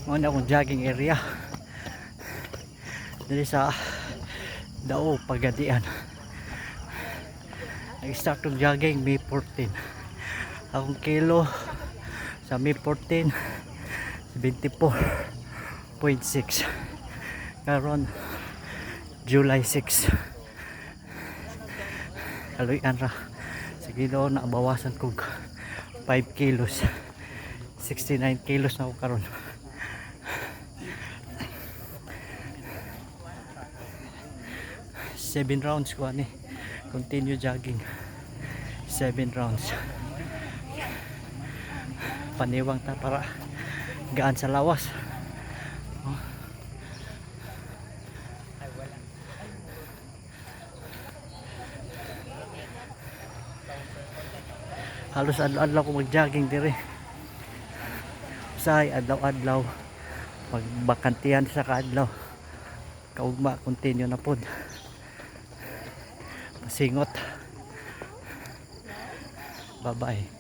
Muna akong jogging area dili sa Dao Pagadian. Nag-start ng jogging May 14. Akong kilo sa May 14 74.6. Karon July 6. Kaluyan ra. Sige daw nabawasan kog 5 kilos. 69 kilos na ako karon. Seven rounds ko ani. Continue jogging. 7 rounds. Paniwang ta para gaan sa lawas. Halos adlaw-adlaw ko mag-jogging dire. Usay adlaw-adlaw pag bakantihan sa kaadlaw. Kaugma continue na pod. Pasingot. Bye-bye.